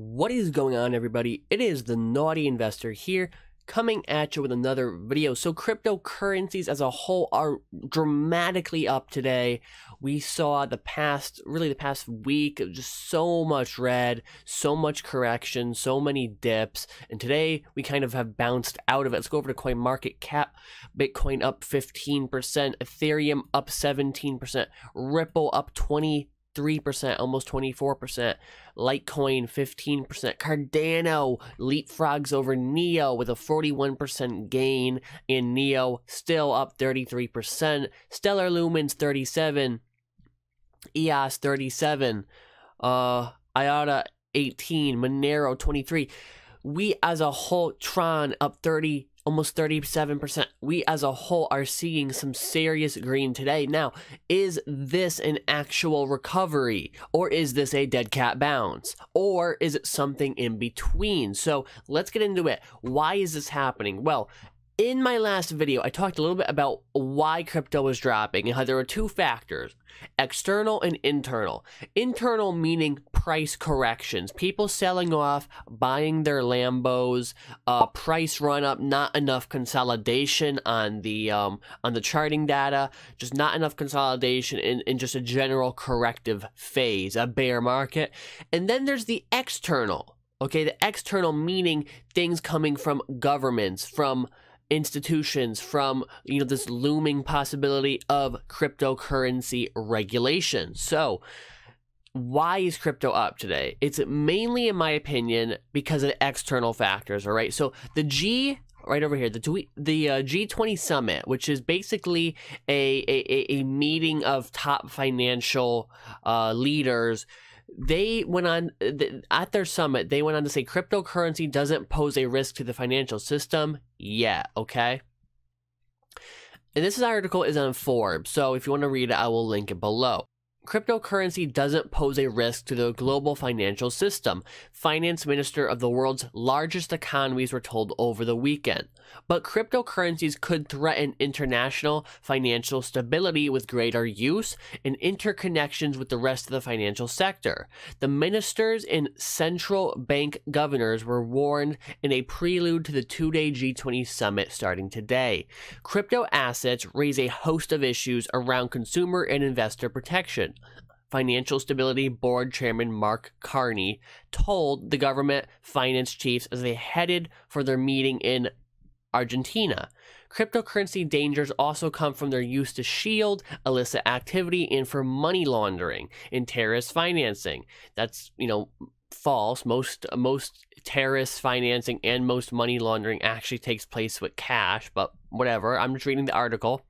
What is going on, everybody? It is the Naughty Investor here, coming at you with another video. So cryptocurrencies as a whole are dramatically up today. We saw the past week, just so much red, so much correction, so many dips, and today we kind of have bounced out of it. Let's go over to CoinMarketCap. Bitcoin up 15%, Ethereum up 17%, Ripple up 23%, almost 24%, Litecoin 15%, Cardano leapfrogs over Neo with a 41% gain, in Neo still up 33%, Stellar Lumens 37%, EOS 37%, IOTA 18%, Monero 23%. We as a whole, Tron up almost 37%. We as a whole are seeing some serious green today. Now, is this an actual recovery, or is this a dead cat bounce, or is it something in between? So let's get into it. Why is this happening? Well, in my last video, I talked a little bit about why crypto was dropping and how there were two factors, external and internal. Internal meaning price corrections, people selling off, buying their Lambos, price run up, not enough consolidation on the charting data, just not enough consolidation in just a general corrective phase, a bear market. And then there's the external, okay? The external meaning things coming from governments, from institutions, from this looming possibility of cryptocurrency regulation. So why is crypto up today? It's mainly, in my opinion, because of external factors. All right, so the right over here, the G20 summit, which is basically a meeting of top financial leaders. They went on, at their summit, they went on to say cryptocurrency doesn't pose a risk to the financial system yet, okay? And this article is on Forbes, so if you want to read it, I will link it below. Cryptocurrency doesn't pose a risk to the global financial system, finance minister of the world's largest economies were told over the weekend. But cryptocurrencies could threaten international financial stability with greater use and interconnections with the rest of the financial sector. The ministers and central bank governors were warned in a prelude to the two-day G20 summit starting today. Crypto assets raise a host of issues around consumer and investor protection. Financial Stability Board Chairman Mark Carney told the government finance chiefs as they headed for their meeting in Argentina. Cryptocurrency dangers also come from their use to shield illicit activity and for money laundering and terrorist financing. That's, false. Most terrorist financing and most money laundering actually takes place with cash, but whatever. I'm just reading the article.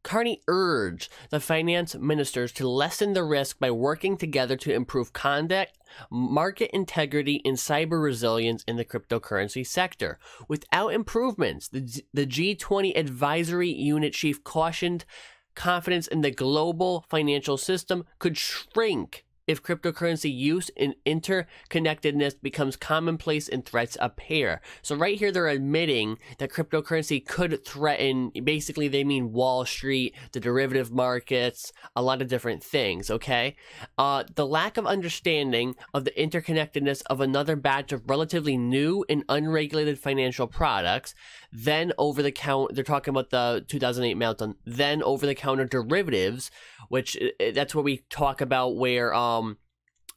Carney urged the finance ministers to lessen the risk by working together to improve conduct, market integrity, and cyber resilience in the cryptocurrency sector. Without improvements, the G20 advisory unit chief cautioned confidence in the global financial system could shrink if cryptocurrency use and interconnectedness becomes commonplace and threats appear. So right here, they're admitting that cryptocurrency could threaten, basically they mean Wall Street, the derivative markets, a lot of different things, okay? The lack of understanding of the interconnectedness of another batch of relatively new and unregulated financial products, then over-the-counter, they're talking about the 2008 meltdown, then over-the-counter derivatives, which that's what we talk about where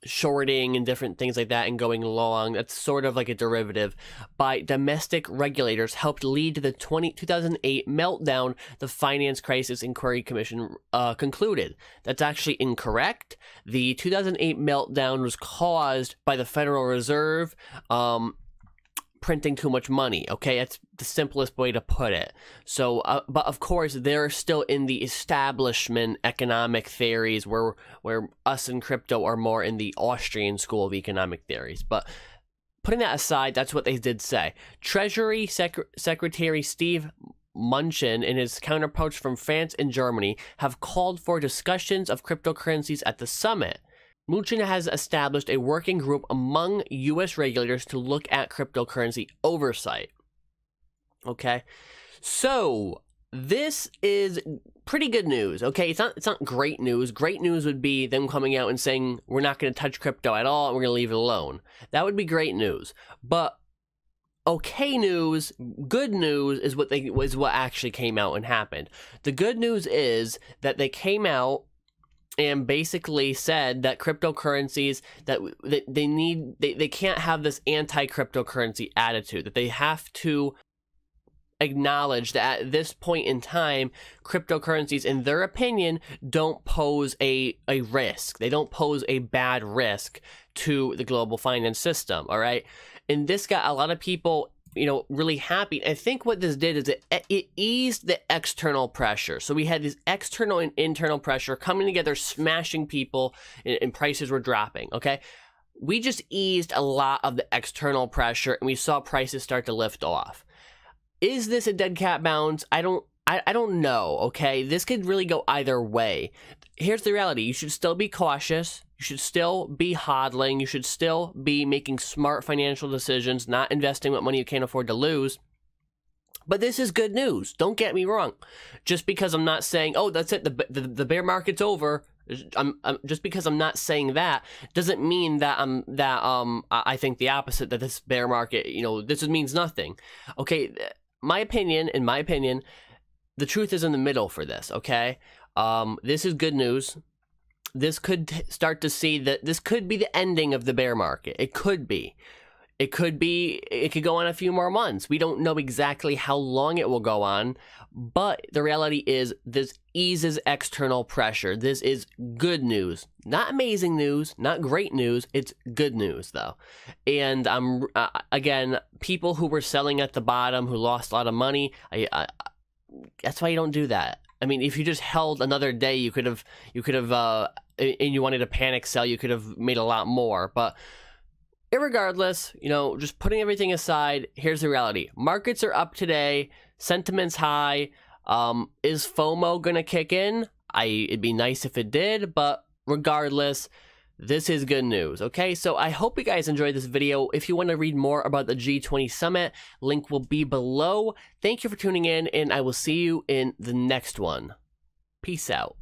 shorting and different things like that and going long, that's sort of like a derivative, by domestic regulators helped lead to the 2008 meltdown, the Finance Crisis Inquiry Commission concluded. That's actually incorrect. The 2008 meltdown was caused by the Federal Reserve printing too much money, okay? That's the simplest way to put it. So, but of course, they're still in the establishment economic theories where us and crypto are more in the Austrian school of economic theories. But putting that aside, that's what they did say. Treasury Secretary Steve Mnuchin and his counterparts from France and Germany have called for discussions of cryptocurrencies at the summit. Mnuchin has established a working group among U.S. regulators to look at cryptocurrency oversight. Okay, so this is pretty good news. Okay, it's not great news. Great news would be them coming out and saying we're not going to touch crypto at all and we're going to leave it alone. That would be great news. But okay news, good news is what actually came out and happened. The good news is that they came out and basically said that cryptocurrencies, that they can't have this anti-cryptocurrency attitude, that they have to acknowledge that at this point in time, cryptocurrencies, in their opinion, don't pose a risk. They don't pose a bad risk to the global finance system, all right? And this got a lot of people, you know, really happy. I think what this did is it eased the external pressure. So we had this external and internal pressure coming together, smashing people, and prices were dropping, okay? We just eased a lot of the external pressure, and we saw prices start to lift off. Is this a dead cat bounce? I don't know, okay? This could really go either way. Here's the reality. You should still be cautious. You should still be hodling. You should still be making smart financial decisions, not investing with money you can't afford to lose. But this is good news. Don't get me wrong. Just because I'm not saying, oh, that's it, the bear market's over. Just because I'm not saying that doesn't mean that I think the opposite, that this bear market, you know, this means nothing. Okay, in my opinion, the truth is in the middle for this, okay? This is good news. This could start to see that this could be the ending of the bear market. It could be. It could go on a few more months. We don't know exactly how long it will go on, but the reality is this eases external pressure. This is good news. Not amazing news, not great news. It's good news, though. And again, people who were selling at the bottom, who lost a lot of money, that's why you don't do that. I mean, if you just held another day, you could have, and you wanted to panic sell, you could have made a lot more. But irregardless, you know, just putting everything aside, here's the reality. Markets are up today. Sentiment's high. Is FOMO gonna kick in? It'd be nice if it did, but regardless, this is good news, okay? So I hope you guys enjoyed this video. If you want to read more about the G20 Summit, link will be below. Thank you for tuning in, and I will see you in the next one. Peace out.